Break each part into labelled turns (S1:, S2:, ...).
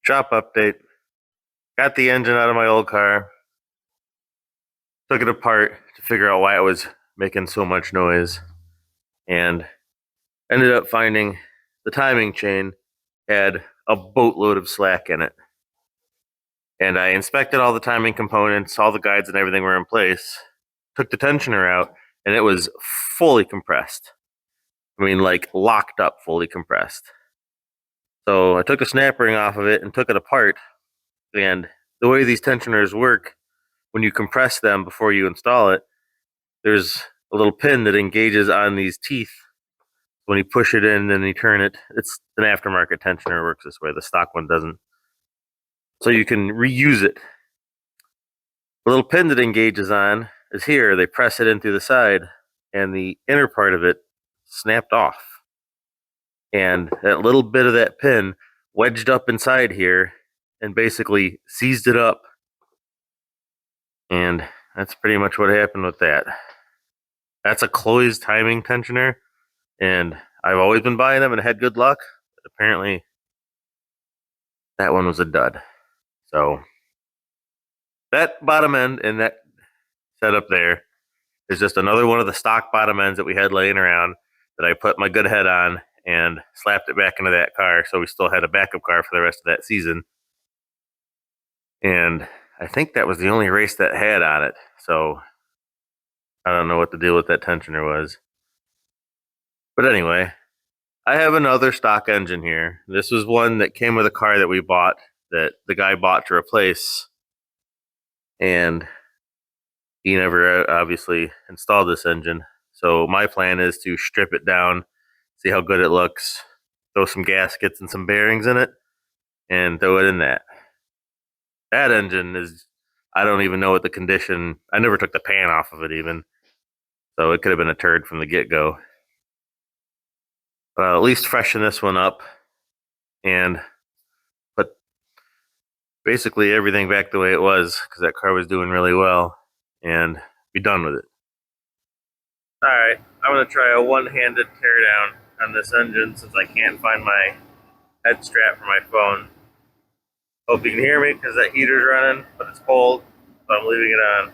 S1: Shop update. Got the engine out of my old car. Took it apart to figure out why it was making so much noise. And ended up finding the timing chain had a boatload of slack in it. And I inspected all the timing components, all the guides and everything were in place. Took the tensioner out, and it was fully compressed. I mean, like locked up, fully compressed. So I took the snap ring off of it and took it apart. And the way these tensioners work, when you compress them before you install it, there's a little pin that engages on these teeth. When you push it in and you turn it, it's an aftermarket tensioner, works this way. The stock one doesn't. So you can reuse it. The little pin that engages on is here. They press it in through the side, and the inner part of it snapped off. And that little bit of that pin wedged up inside here and basically seized it up. And that's pretty much what happened with that. That's a closed timing tensioner, and I've always been buying them and had good luck. But apparently, that one was a dud. So that bottom end and that setup there is just another one of the stock bottom ends that we had laying around that I put my good head on and slapped it back into that car, so we still had a backup car for the rest of that season. And I think that was the only race that had on it, so I don't know what the deal with that tensioner was. But anyway, I have another stock engine here. This was one that came with a car that we bought, that the guy bought to replace, and he never obviously installed this engine. So my plan is to strip it down, see how good it looks, throw some gaskets and some bearings in it, and throw it in that. That engine is, I don't even know what the condition, I never took the pan off of it even, so it could have been a turd from the get-go. But I'll at least freshen this one up and put basically everything back the way it was, because that car was doing really well, and be done with it. Alright, I'm going to try a one-handed teardown on this engine since I can't find my head strap for my phone. Hope you can hear me because that heater's running, but it's cold, so I'm leaving it on.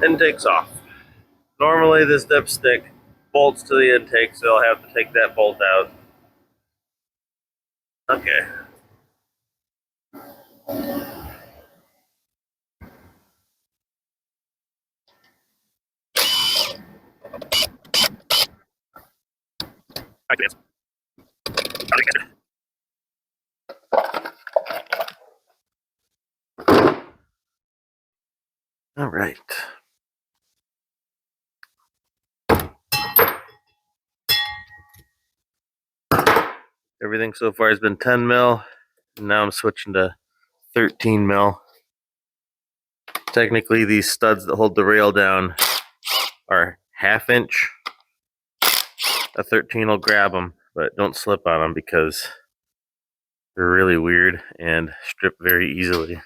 S1: Intake's off. Normally this dipstick bolts to the intake, so I'll have to take that bolt out. Okay. All right. Everything so far has been 10 mil. And now I'm switching to 13 mil. Technically, these studs that hold the rail down are 1/2 inch. A 13 will grab them, but don't slip on them because they're really weird and strip very easily.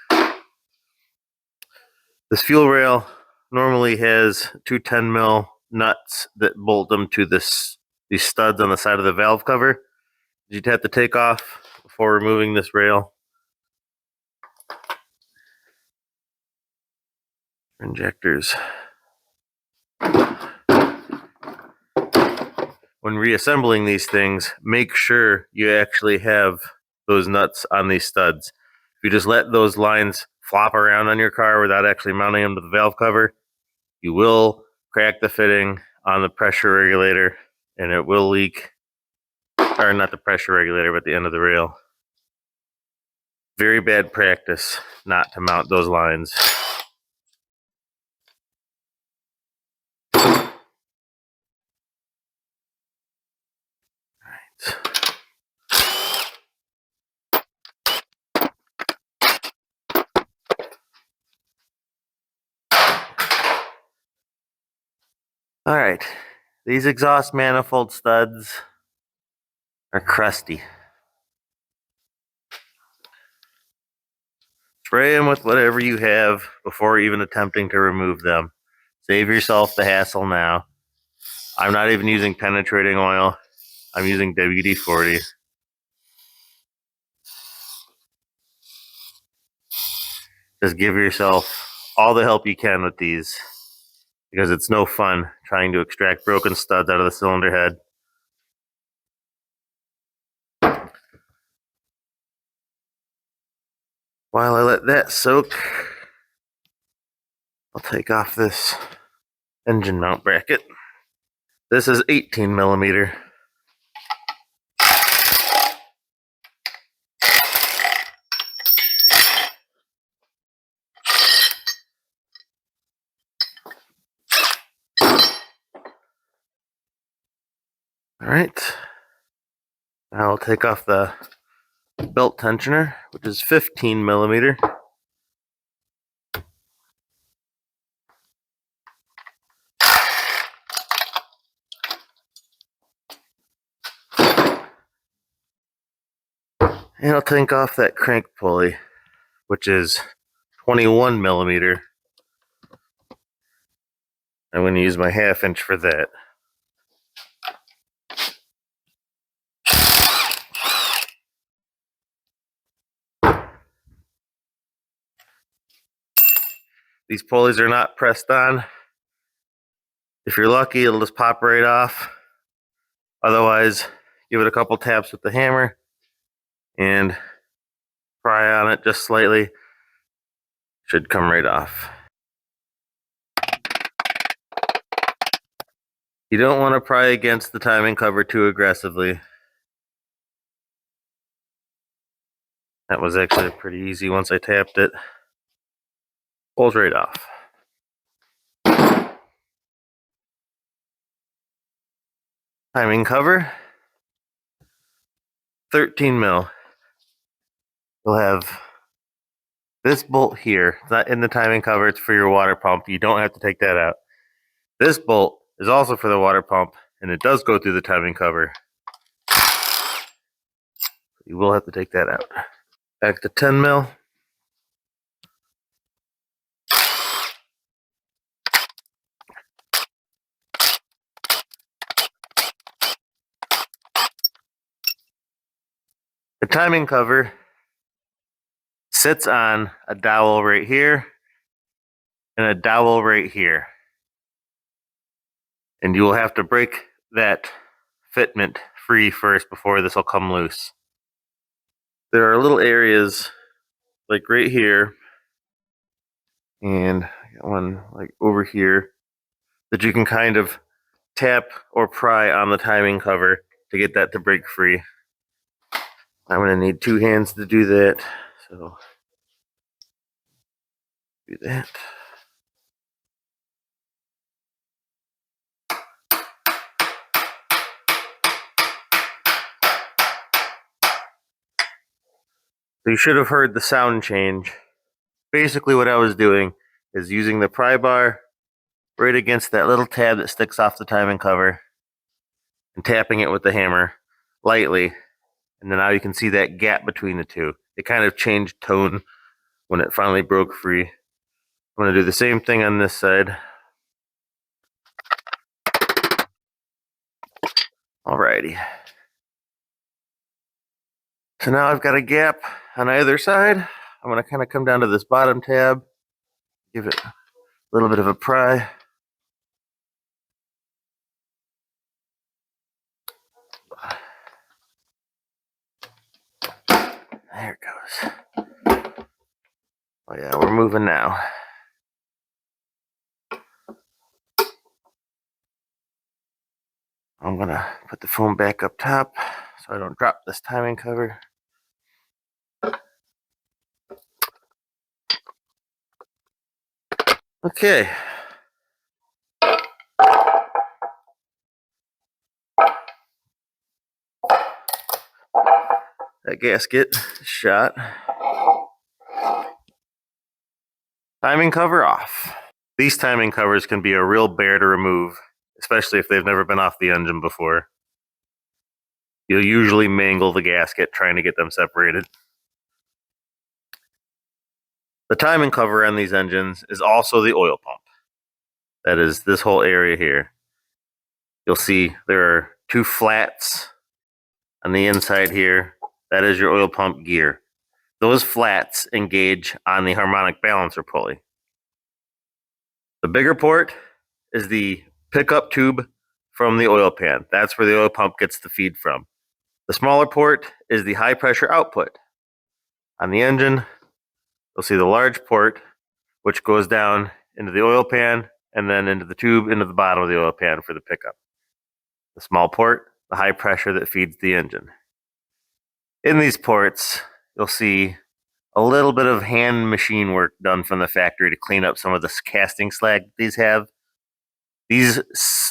S1: This fuel rail normally has two 10 mil nuts that bolt them to these studs on the side of the valve cover. You'd have to take off before removing this rail. Injectors. When reassembling these things, make sure you actually have those nuts on these studs. If you just let those lines flop around on your car without actually mounting them to the valve cover, you will crack the fitting on the pressure regulator and it will leak, or not the pressure regulator, but the end of the rail. Very bad practice not to mount those lines. All right, these exhaust manifold studs are crusty. Spray them with whatever you have before even attempting to remove them. Save yourself the hassle now. I'm not even using penetrating oil. I'm using WD-40. Just give yourself all the help you can with these, because it's no fun trying to extract broken studs out of the cylinder head. While I let that soak, I'll take off this engine mount bracket. This is 18 millimeter. All right. Now I'll take off the belt tensioner, which is 15 millimeter. And I'll take off that crank pulley, which is 21 millimeter. I'm going to use my 1/2 inch for that. These pulleys are not pressed on. If you're lucky, it'll just pop right off. Otherwise, give it a couple taps with the hammer and pry on it just slightly. Should come right off. You don't want to pry against the timing cover too aggressively. That was actually pretty easy once I tapped it. Pulls right off. Timing cover, 13 mil. You'll have this bolt here. It's not in the timing cover, it's for your water pump. You don't have to take that out. This bolt is also for the water pump, and it does go through the timing cover. You will have to take that out. Back to 10 mil. The timing cover sits on a dowel right here and a dowel right here. And you will have to break that fitment free first before this will come loose. There are little areas like right here and one like over here that you can kind of tap or pry on the timing cover to get that to break free. I'm going to need 2 hands to do that, so do that. So you should have heard the sound change. Basically what I was doing is using the pry bar right against that little tab that sticks off the timing cover and tapping it with the hammer lightly, and then now you can see that gap between the two. It kind of changed tone when it finally broke free. I'm going to do the same thing on this side. Alrighty. So now I've got a gap on either side. I'm going to kind of come down to this bottom tab, give it a little bit of a pry. There it goes. Oh yeah, we're moving now. I'm going to put the foam back up top so I don't drop this timing cover. Okay. That gasket is shot. Timing cover off. These timing covers can be a real bear to remove, especially if they've never been off the engine before. you'll usually mangle the gasket trying to get them separated. The timing cover on these engines is also the oil pump. That is this whole area here. You'll see there are two flats on the inside here. That is your oil pump gear. Those flats engage on the harmonic balancer pulley. The bigger port is the pickup tube from the oil pan. That's where the oil pump gets the feed from. The smaller port is the high pressure output. On the engine, you'll see the large port, which goes down into the oil pan and then into the tube into the bottom of the oil pan for the pickup. The small port, the high pressure that feeds the engine. In these ports, you'll see a little bit of hand machine work done from the factory to clean up some of the casting slag these have. These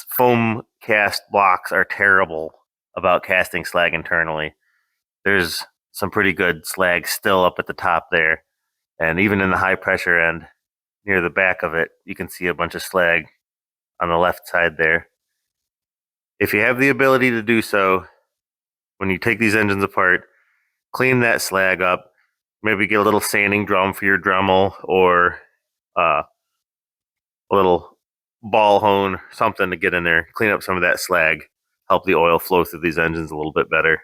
S1: foam cast blocks are terrible about casting slag internally. There's some pretty good slag still up at the top there. And even in the high pressure end, near the back of it, you can see a bunch of slag on the left side there. If you have the ability to do so, when you take these engines apart, clean that slag up. Maybe get a little sanding drum for your Dremel, or a little ball hone, something to get in there, clean up some of that slag, help the oil flow through these engines a little bit better.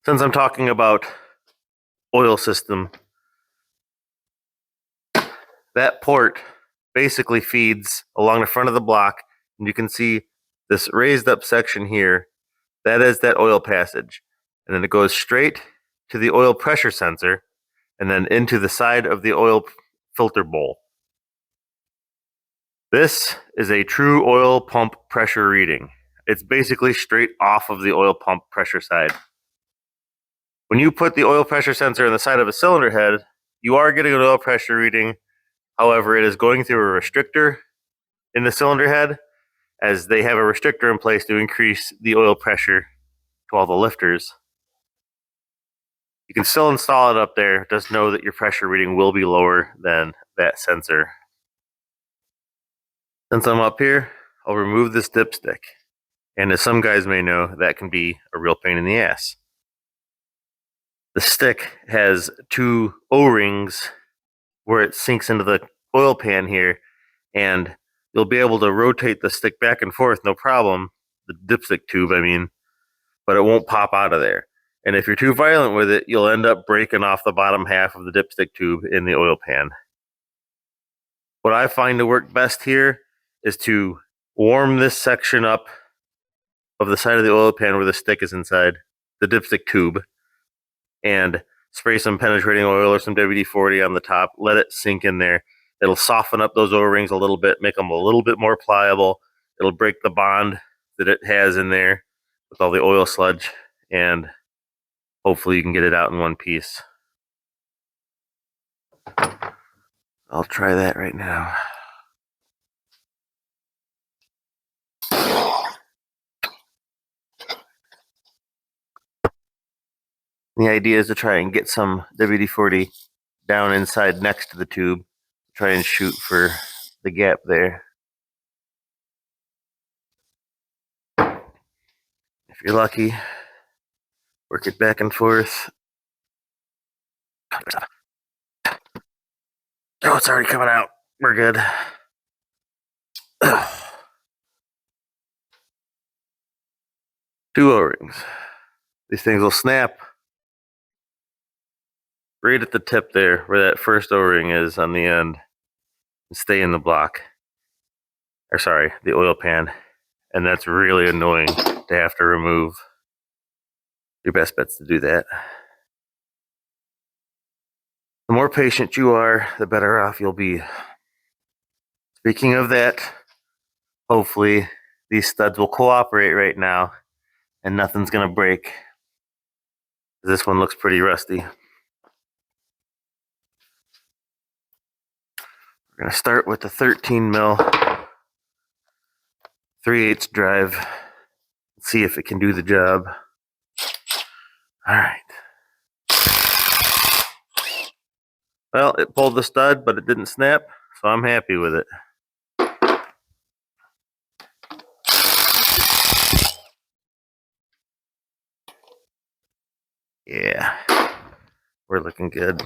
S1: Since I'm talking about oil system, that port basically feeds along the front of the block, and you can see this raised up section here. That is that oil passage, and then it goes straight to the oil pressure sensor and then into the side of the oil filter bowl. This is a true oil pump pressure reading. It's basically straight off of the oil pump pressure side. When you put the oil pressure sensor on the side of a cylinder head, you are getting an oil pressure reading. However, it is going through a restrictor in the cylinder head, as they have a restrictor in place to increase the oil pressure to all the lifters. You can still install it up there. Just know that your pressure reading will be lower than that sensor. Since I'm up here, I'll remove this dipstick. And as some guys may know, that can be a real pain in the ass. The stick has two O-rings where it sinks into the oil pan here, and you'll be able to rotate the stick back and forth, no problem, the dipstick tube, I mean, but it won't pop out of there. And if you're too violent with it, you'll end up breaking off the bottom half of the dipstick tube in the oil pan. What I find to work best here is to warm this section up of the side of the oil pan where the stick is inside, the dipstick tube, and spray some penetrating oil or some WD-40 on the top, let it sink in there. It'll soften up those O-rings a little bit, make them a little bit more pliable. It'll break the bond that it has in there with all the oil sludge, and hopefully you can get it out in one piece. I'll try that right now. The idea is to try and get some WD-40 down inside next to the tube. Try and shoot for the gap there. If you're lucky, work it back and forth. Oh, it's already coming out. We're good. Two O-rings. These things will snap right at the tip there where that first O-ring is on the end and stay in the block. Or sorry, the oil pan. And that's really annoying to have to remove. Your best bet's to do that. The more patient you are, the better off you'll be. Speaking of that, hopefully these studs will cooperate right now and nothing's gonna break. This one looks pretty rusty. We're gonna start with the 13 mil 3/8 drive. See if it can do the job. All right. Well, it pulled the stud, but it didn't snap, so I'm happy with it. Yeah, we're looking good.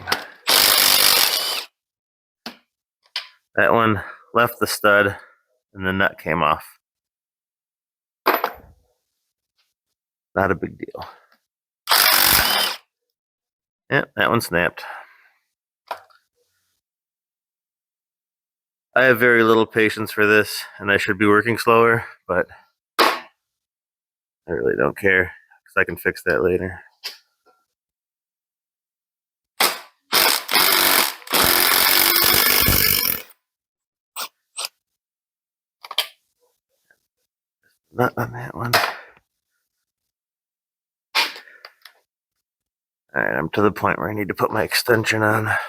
S1: That one left the stud and the nut came off. Not a big deal. Yep, that one snapped. I have very little patience for this, and I should be working slower, but I really don't care, because I can fix that later. Not on that one. Alright, I'm to the point where I need to put my extension on. I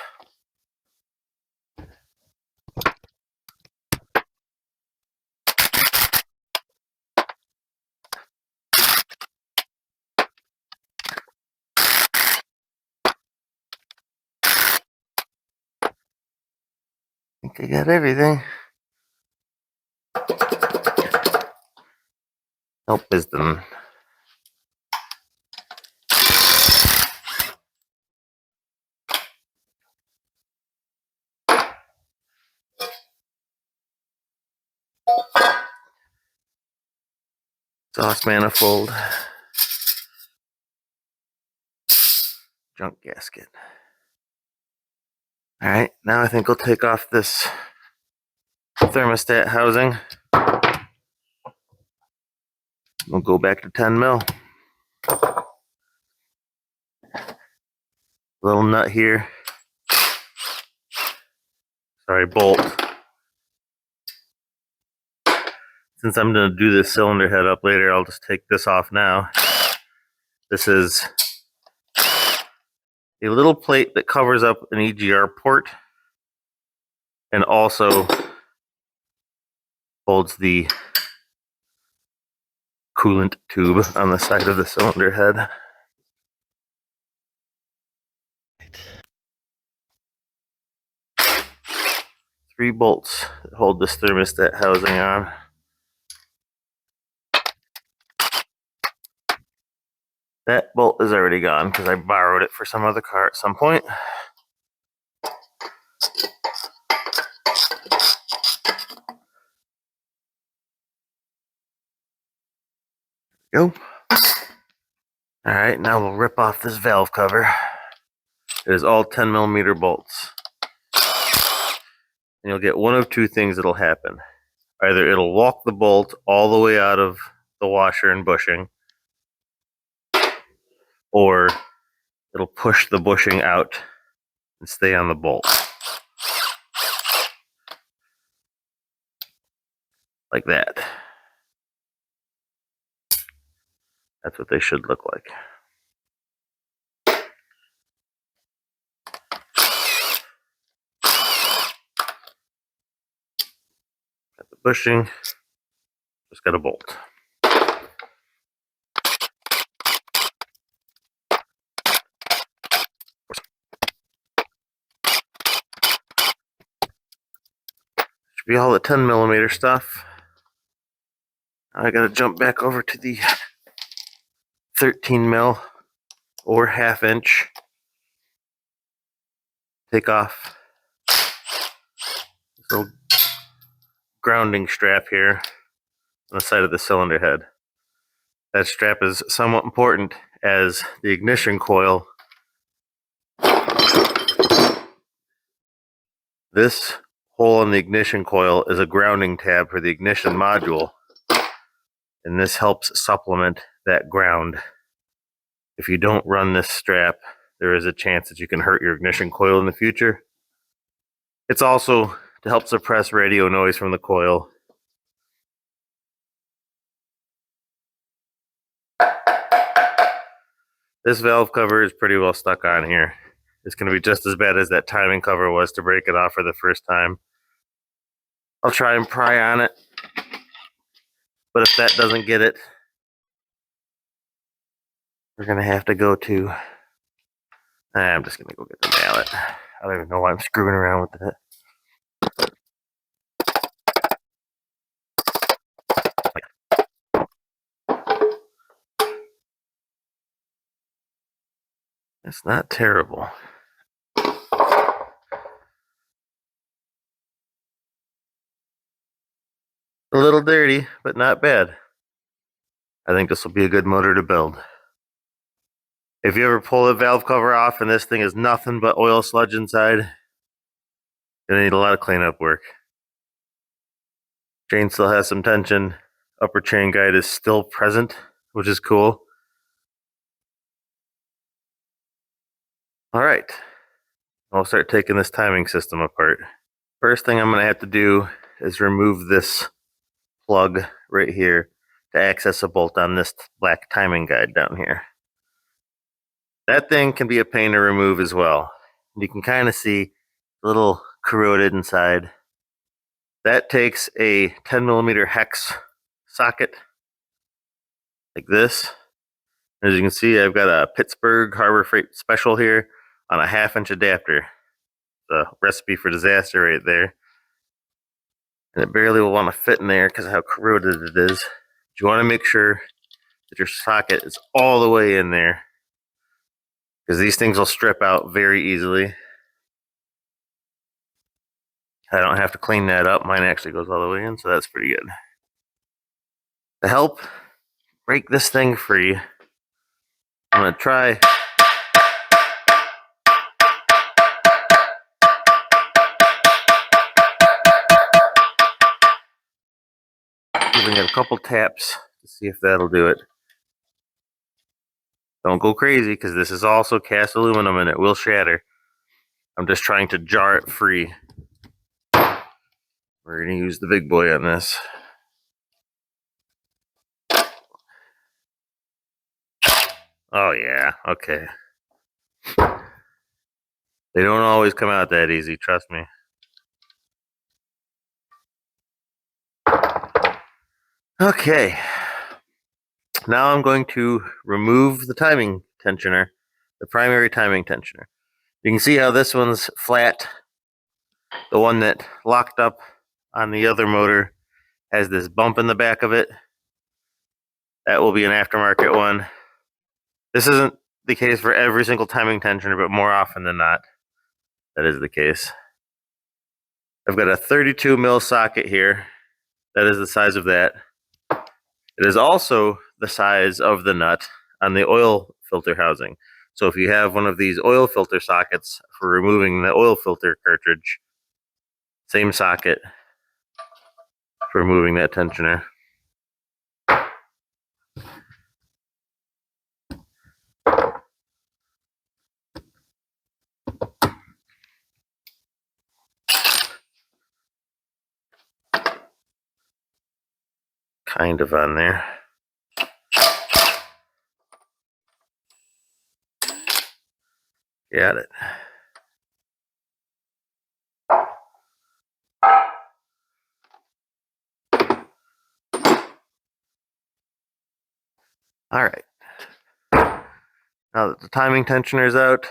S1: think I got everything. No piston. Exhaust manifold. Junk gasket. Alright, now I think we'll take off this thermostat housing. We'll go back to 10 mil. Little nut here. Sorry, bolt. Since I'm going to do this cylinder head up later, I'll just take this off now. This is a little plate that covers up an EGR port and also holds the coolant tube on the side of the cylinder head. 3 bolts that hold this thermostat housing on. That bolt is already gone because I borrowed it for some other car at some point. Go. Alright, now we'll rip off this valve cover. It is all 10 millimeter bolts. And you'll get one of two things that'll happen. Either it'll walk the bolt all the way out of the washer and bushing, or it'll push the bushing out and stay on the bolt. Like that. That's what they should look like. Got the bushing, just got a bolt. Should be all the 10 millimeter stuff. I gotta jump back over to the 13 mil or ½ inch. Take off this little grounding strap here on the side of the cylinder head. That strap is somewhat important as the ignition coil. This hole in the ignition coil is a grounding tab for the ignition module, and this helps supplement that ground. If you don't run this strap, there is a chance that you can hurt your ignition coil in the future. It's also to help suppress radio noise from the coil. This valve cover is pretty well stuck on here. It's going to be just as bad as that timing cover was to break it off for the first time. I'll try and pry on it, but if that doesn't get it, we're going to have to go to... I'm just going to go get the mallet. I don't even know why I'm screwing around with it. It's not terrible. A little dirty, but not bad. I think this will be a good motor to build. If you ever pull the valve cover off and this thing is nothing but oil sludge inside, you're gonna need a lot of cleanup work. Chain still has some tension. Upper chain guide is still present, which is cool. All right, I'll start taking this timing system apart. First thing I'm gonna have to do is remove this plug right here to access a bolt on this black timing guide down here. That thing can be a pain to remove as well. You can kind of see a little corroded inside. That takes a 10mm hex socket like this. As you can see, I've got a Pittsburgh Harbor Freight Special here on a 1/2-inch adapter. The recipe for disaster right there. And it barely will want to fit in there because of how corroded it is. But you want to make sure that your socket is all the way in there, because these things will strip out very easily. I don't have to clean that up. Mine actually goes all the way in, so that's pretty good. To help break this thing free, I'm going to try giving it a couple taps to see if that'll do it. Don't go crazy, because this is also cast aluminum and it will shatter. I'm just trying to jar it free. We're going to use the big boy on this. Oh yeah, okay. They don't always come out that easy, trust me. Okay. Now I'm going to remove the timing tensioner, the primary timing tensioner. You can see how this one's flat. The one that locked up on the other motor has this bump in the back of it. That will be an aftermarket one. This isn't the case for every single timing tensioner, but more often than not, that is the case. I've got a 32mm socket here. That is the size of that. It is also the size of the nut on the oil filter housing. So if you have one of these oil filter sockets for removing the oil filter cartridge, same socket for removing that tensioner. Kind of on there. Got it. All right. Now that the timing tensioner is out,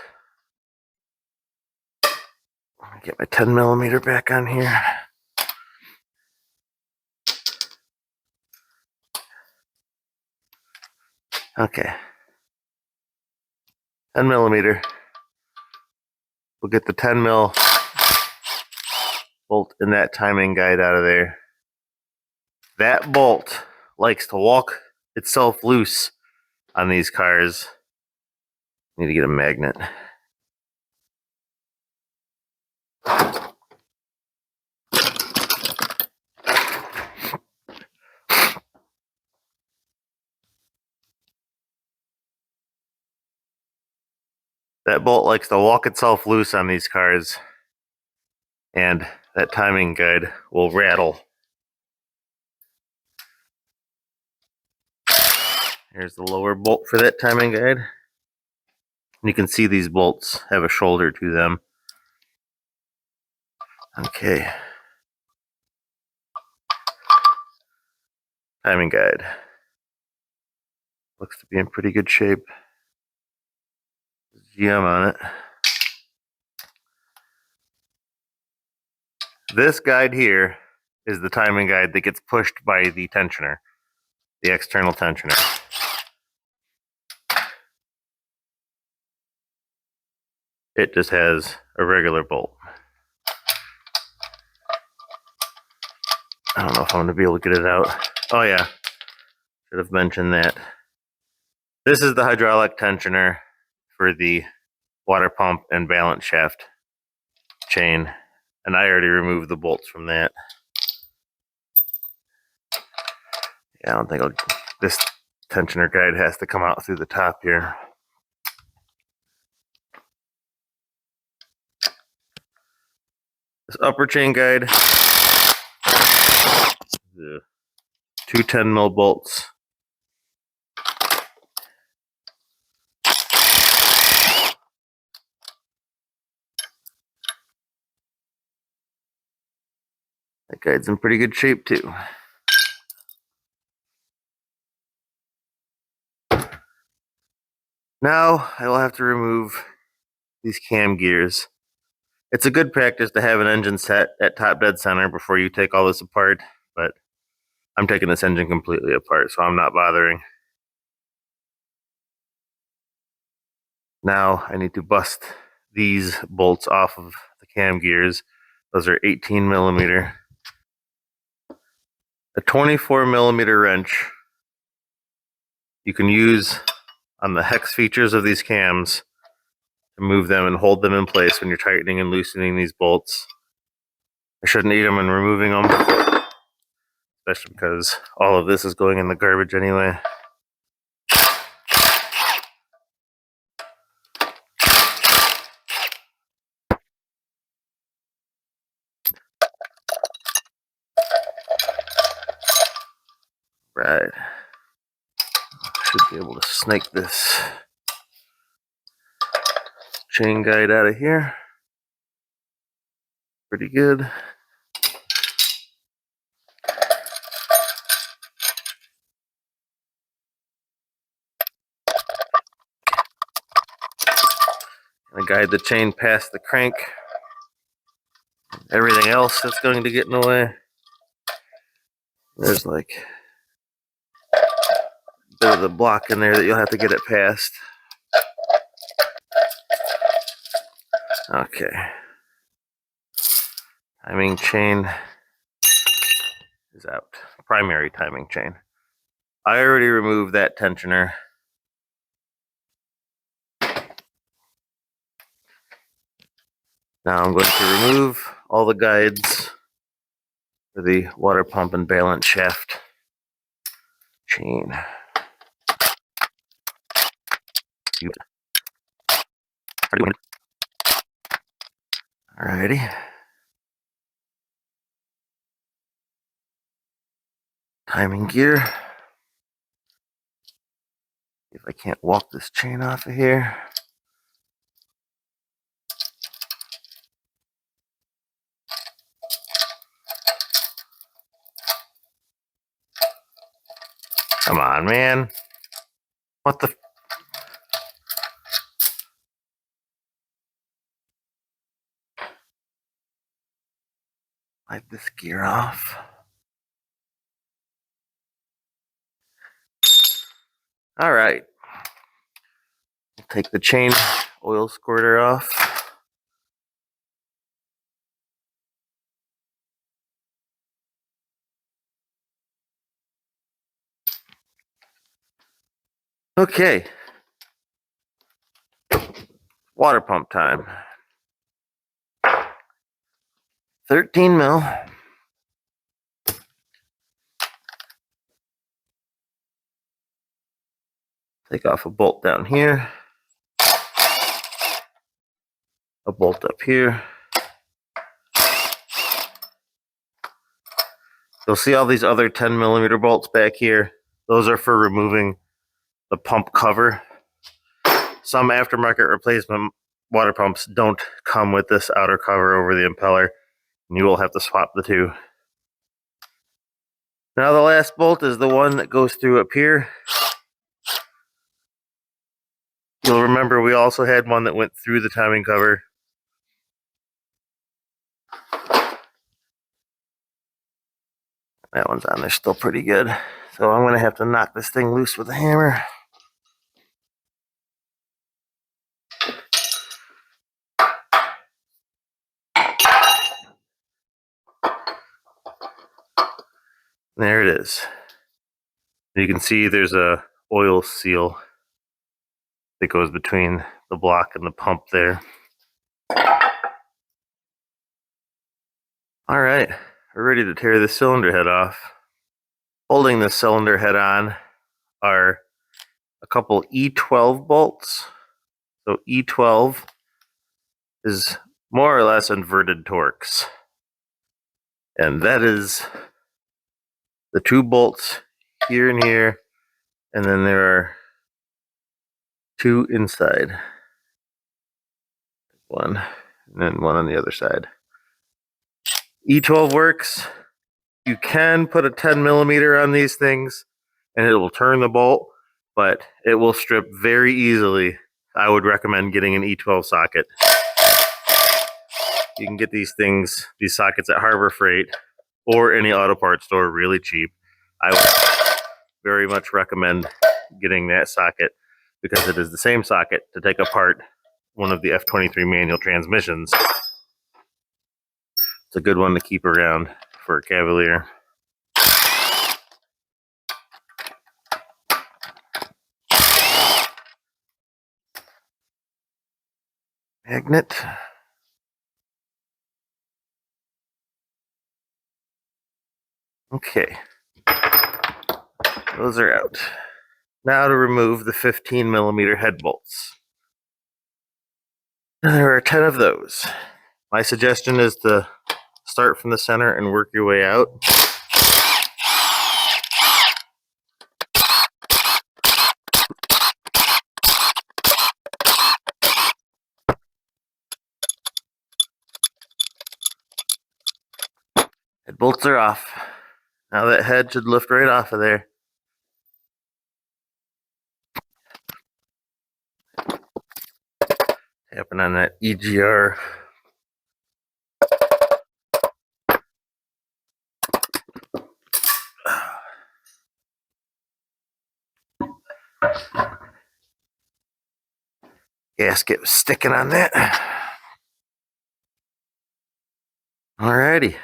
S1: let me get my 10mm back on here. Okay. 10mm. We'll get the 10mm bolt in that timing guide out of there. That bolt likes to walk itself loose on these cars. Need to get a magnet. That bolt likes to walk itself loose on these cars, and that timing guide will rattle. Here's the lower bolt for that timing guide. You can see these bolts have a shoulder to them. Okay. Timing guide. Looks to be in pretty good shape. GM on it. This guide here is the timing guide that gets pushed by the tensioner, the external tensioner. It just has a regular bolt. I don't know if I'm going to be able to get it out. Oh yeah, should have mentioned that. This is the hydraulic tensioner for the water pump and balance shaft chain, and I already removed the bolts from that. Yeah, I don't think this tensioner guide has to come out through the top here. This upper chain guide, the two 10 mil bolts. That guide's in pretty good shape too. Now I will have to remove these cam gears. It's a good practice to have an engine set at top dead center before you take all this apart, but I'm taking this engine completely apart, so I'm not bothering. Now I need to bust these bolts off of the cam gears. Those are 18 millimeter. A 24 millimeter wrench you can use on the hex features of these cams to move them and hold them in place when you're tightening and loosening these bolts. I shouldn't eat them and removing them, especially because all of this is going in the garbage anyway. Right. Should be able to snake this chain guide out of here. Pretty good. I guide the chain past the crank. Everything else that's going to get in the way. There's like a bit of the block in there that you'll have to get it past. Okay. Timing chain is out. Primary timing chain. I already removed that tensioner. Now I'm going to remove all the guides for the water pump and balance shaft chain. Alrighty. Timing gear. If I can't walk this chain off of here. Come on, man. What the? Wipe this gear off. All right. Take the chain oil squirter off. Okay. Water pump time. 13 mil. Take off a bolt down here. A bolt up here. You'll see all these other 10 millimeter bolts back here. Those are for removing the pump cover. Some aftermarket replacement water pumps don't come with this outer cover over the impeller, and you will have to swap the two. Now the last bolt is the one that goes through up here. You'll remember we also had one that went through the timing cover. That one's on there still pretty good. So I'm going to have to knock this thing loose with a hammer. There it is. You can see there's a oil seal that goes between the block and the pump there. All right, we're ready to tear the cylinder head off. Holding the cylinder head on are a couple E12 bolts. So E12 is more or less inverted Torx. And that is the two bolts here and here, and then there are two inside. One, and then one on the other side. E12 works. You can put a 10 millimeter on these things and it will turn the bolt, but it will strip very easily. I would recommend getting an E12 socket. You can get these sockets at Harbor Freight or any auto parts store really cheap. I would very much recommend getting that socket because it is the same socket to take apart one of the F23 manual transmissions. It's a good one to keep around for a Cavalier. Magnet. Okay, those are out. Now to remove the 15 millimeter head bolts. There are 10 of those. My suggestion is to start from the center and work your way out. Head bolts are off. Now that head should lift right off of there. Tapping on that EGR. Gasket was sticking on that. Alrighty,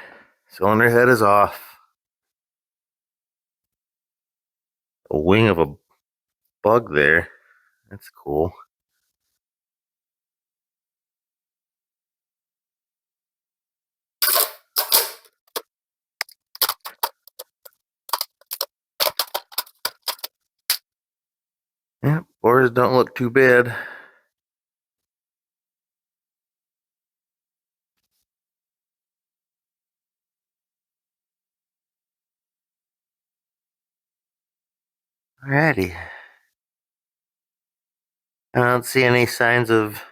S1: cylinder head is off. A wing of a bug there. That's cool. Yeah, bores don't look too bad. Alrighty. I don't see any signs of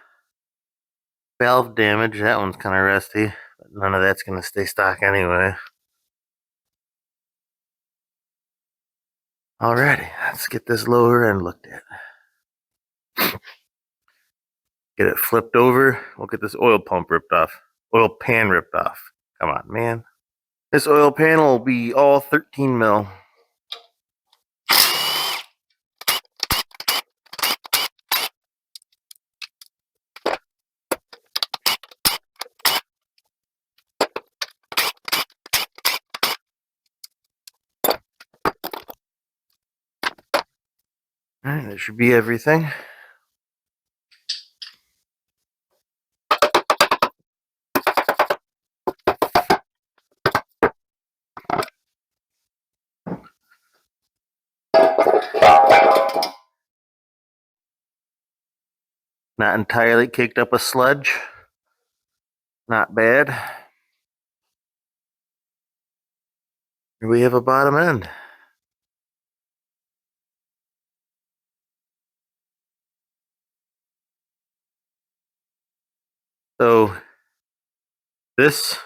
S1: valve damage. That one's kind of rusty, but none of that's going to stay stock anyway. Alrighty, let's get this lower end looked at. Get it flipped over. We'll get this oil pump ripped off. Oil pan ripped off. Come on, man. This oil pan will be all 13 mil. Alright, that should be everything. Not entirely caked up a sludge. Not bad. Here we have a bottom end. So this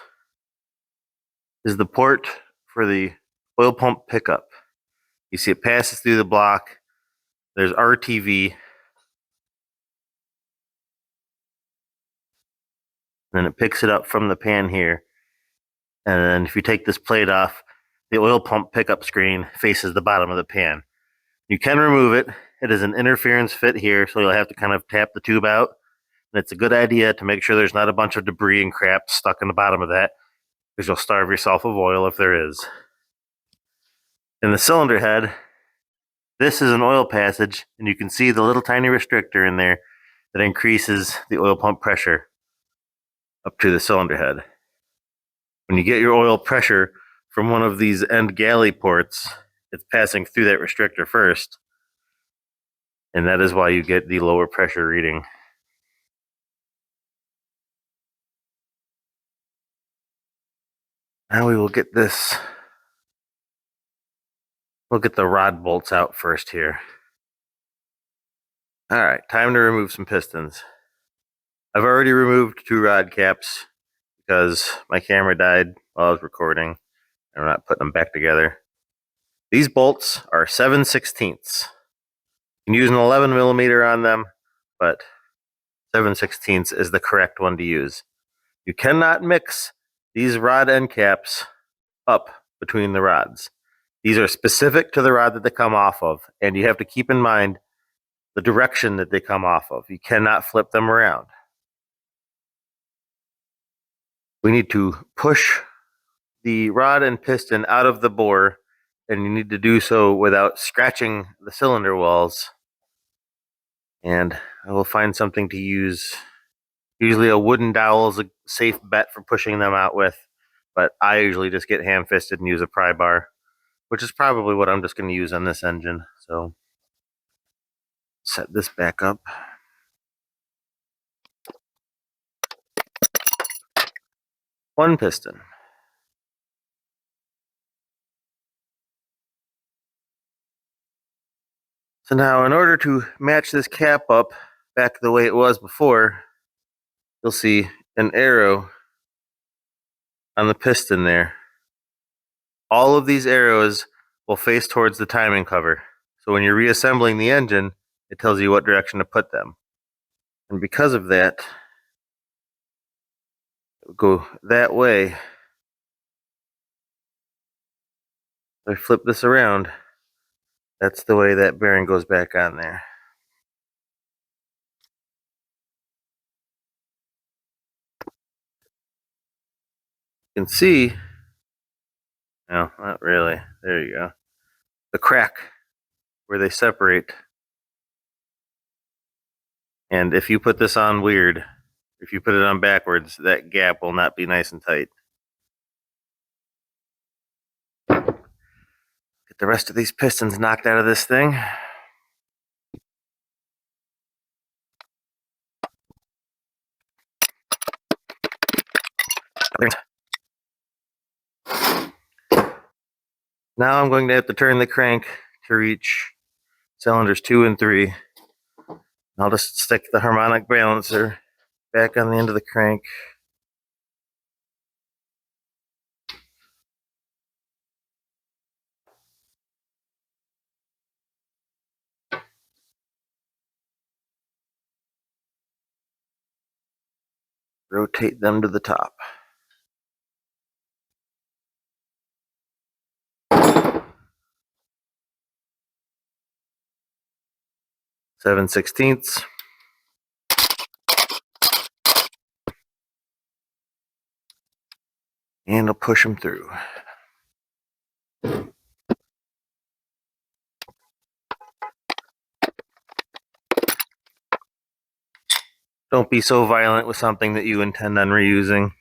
S1: is the port for the oil pump pickup. You see it passes through the block. There's RTV. Then it picks it up from the pan here. And then if you take this plate off, the oil pump pickup screen faces the bottom of the pan. You can remove it. It is an interference fit here, so you'll have to kind of tap the tube out. And it's a good idea to make sure there's not a bunch of debris and crap stuck in the bottom of that, because you'll starve yourself of oil if there is. In the cylinder head, this is an oil passage, and you can see the little tiny restrictor in there that increases the oil pump pressure up to the cylinder head. When you get your oil pressure from one of these end galley ports, it's passing through that restrictor first, and that is why you get the lower pressure reading. Now we will get this, we'll get the rod bolts out first here. All right, time to remove some pistons. I've already removed 2 rod caps because my camera died while I was recording. I'm not putting them back together. These bolts are 7/16. You can use an 11 millimeter on them, but 7/16 is the correct one to use. You cannot mix these rod end caps up between the rods. These are specific to the rod that they come off of, and you have to keep in mind the direction that they come off of. You cannot flip them around. We need to push the rod and piston out of the bore, and you need to do so without scratching the cylinder walls. And I will find something to use. Usually a wooden dowel is a safe bet for pushing them out with, but I usually just get ham-fisted and use a pry bar, which is probably what I'm just going to use on this engine. So set this back up. One piston. So now in order to match this cap up back the way it was before, you'll see an arrow on the piston there. All of these arrows will face towards the timing cover. So when you're reassembling the engine, it tells you what direction to put them. And because of that, it will go that way. If I flip this around, that's the way that bearing goes back on there. You can see, no, not really, there you go, the crack where they separate. And if you put this on weird, if you put it on backwards, that gap will not be nice and tight. Get the rest of these pistons knocked out of this thing. Now I'm going to have to turn the crank to reach cylinders 2 and 3. I'll just stick the harmonic balancer back on the end of the crank. Rotate them to the top. 7/16. And I'll push them through. Don't be so violent with something that you intend on reusing.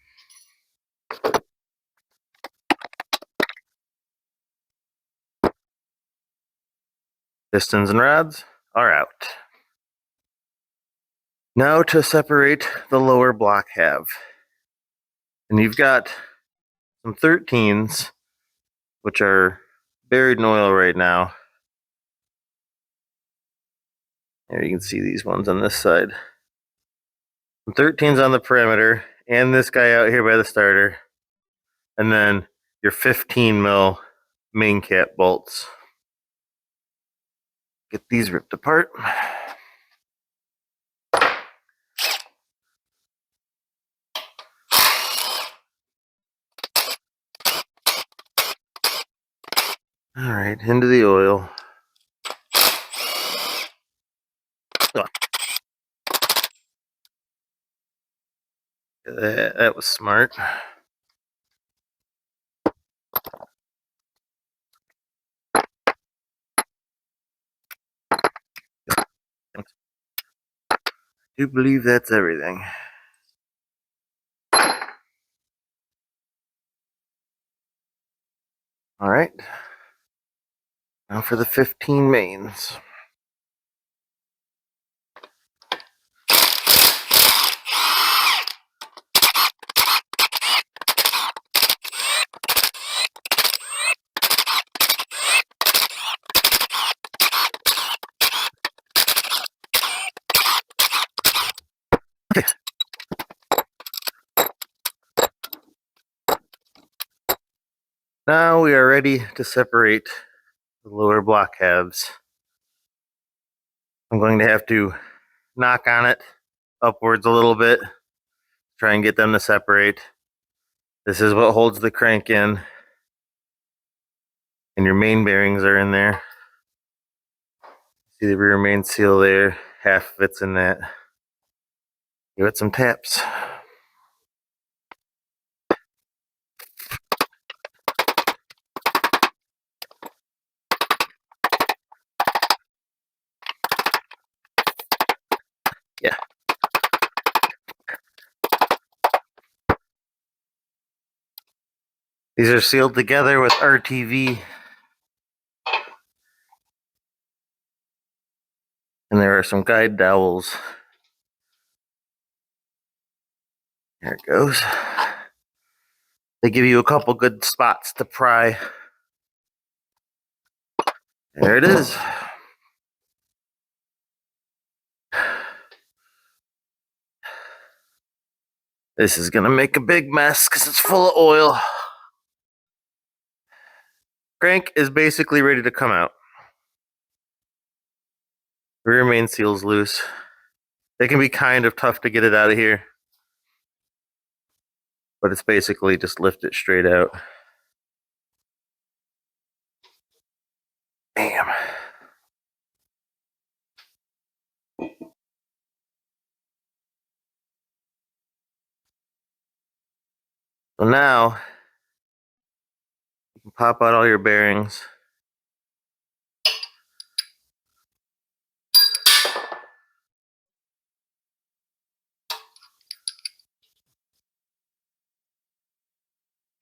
S1: Pistons and rods are out. Now to separate the lower block half. And you've got some 13s, which are buried in oil right now. There you can see these ones on this side. Some 13s on the perimeter, and this guy out here by the starter. And then your 15 mil main cap bolts. Get these ripped apart. All right, into the oil. That was smart. do believe that's everything. All right. Now for the 15 mains. Okay. Now we are ready to separate the lower block halves. I'm going to have to knock on it upwards a little bit, try and get them to separate. This is what holds the crank in, and your main bearings are in there. See the rear main seal there, half of it's in that. Give it some taps. Yeah. These are sealed together with RTV. And there are some guide dowels. There it goes. They give you a couple good spots to pry. There it is. This is gonna make a big mess because it's full of oil. Crank is basically ready to come out. Rear main seal's loose. It can be kind of tough to get it out of here, but it's basically just lift it straight out. Bam. So now you can pop out all your bearings.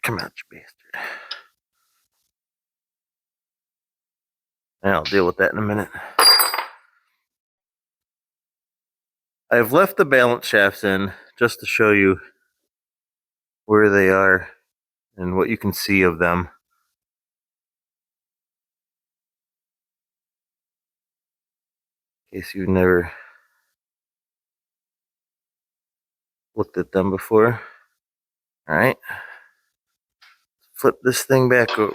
S1: Come out, you bastard. And I'll deal with that in a minute. I've left the balance shafts in just to show you where they are and what you can see of them. In case you've never looked at them before. All right. Flip this thing back over.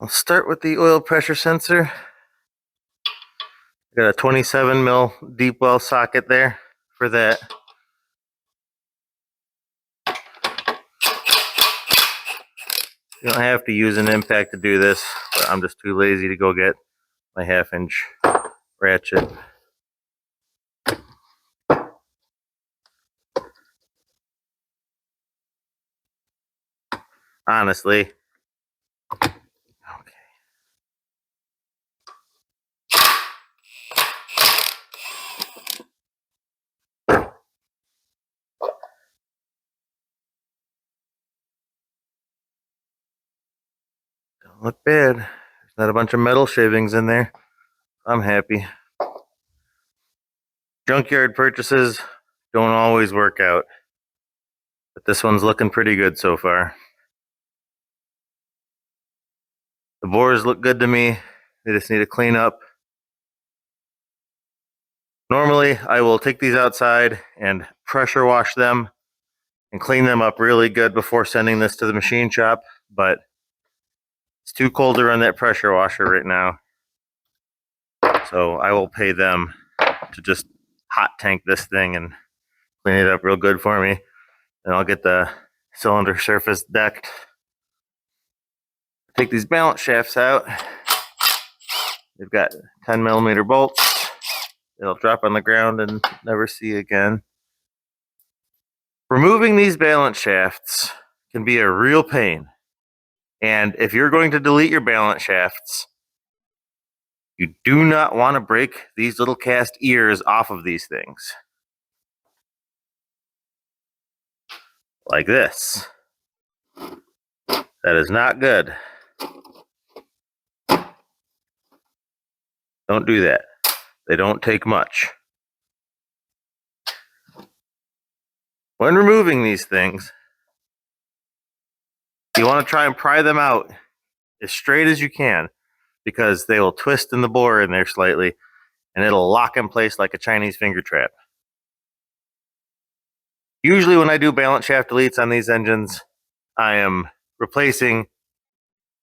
S1: I'll start with the oil pressure sensor. I got a 27 mil deep well socket there for that. You don't have to use an impact to do this, but I'm just too lazy to go get my 1/2 inch ratchet. Honestly. Okay. Don't look bad. There's not a bunch of metal shavings in there. I'm happy. Junkyard purchases don't always work out, but this one's looking pretty good so far. The bores look good to me. They just need to clean up. Normally, I will take these outside and pressure wash them and clean them up really good before sending this to the machine shop, but it's too cold to run that pressure washer right now. So I will pay them to just hot tank this thing and clean it up real good for me. And I'll get the cylinder surface decked. Take these balance shafts out. They've got 10 millimeter bolts. It'll drop on the ground and never see again. Removing these balance shafts can be a real pain. And if you're going to delete your balance shafts, you do not want to break these little cast ears off of these things. Like this. That is not good. Don't do that. They don't take much. When removing these things, you want to try and pry them out as straight as you can, because they will twist in the bore in there slightly and it'll lock in place like a Chinese finger trap. Usually when I do balance shaft deletes on these engines, I am replacing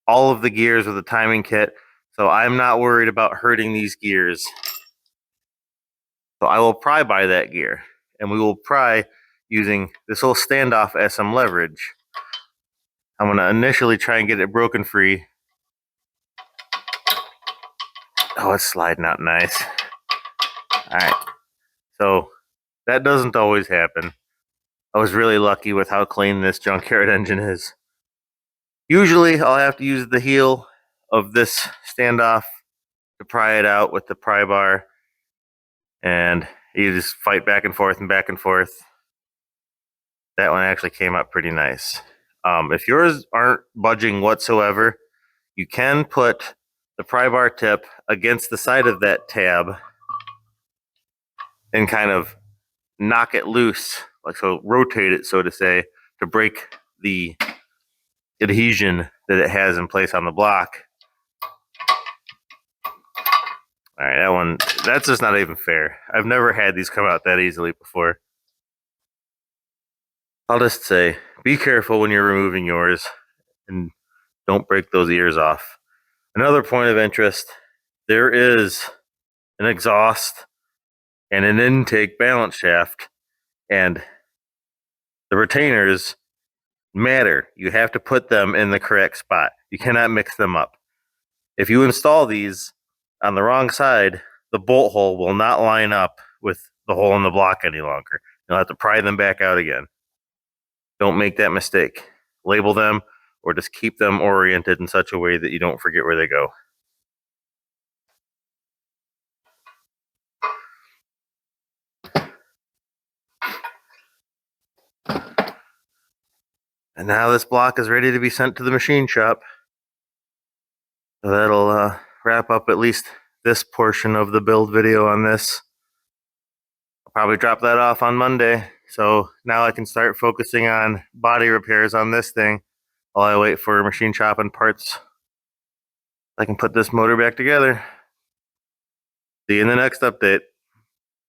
S1: all of the gears with a timing kit, so I'm not worried about hurting these gears. So I will pry by that gear, and we will pry using this little standoff as some leverage. I'm going to initially try and get it broken free. Oh, it's sliding out nice. Alright, so that doesn't always happen. I was really lucky with how clean this junkyard engine is. Usually I'll have to use the heel of this standoff to pry it out with the pry bar, and you just fight back and forth and back and forth. That one actually came out pretty nice. If yours aren't budging whatsoever, you can put the pry bar tip against the side of that tab and kind of knock it loose, like so, rotate it, so to say, to break the adhesion that it has in place on the block. All right, that's just not even fair. I've never had these come out that easily before. I'll just say, be careful when you're removing yours and don't break those ears off. Another point of interest, there is an exhaust and an intake balance shaft, and the retainers matter. You have to put them in the correct spot. You cannot mix them up. If you install these on the wrong side, the bolt hole will not line up with the hole in the block any longer. You'll have to pry them back out again. Don't make that mistake. Label them or just keep them oriented in such a way that you don't forget where they go. And now this block is ready to be sent to the machine shop. So that'll wrap up at least this portion of the build video on this. I'll probably drop that off on Monday. So now I can start focusing on body repairs on this thing while I wait for machine shop and parts. I can put this motor back together. See you in the next update.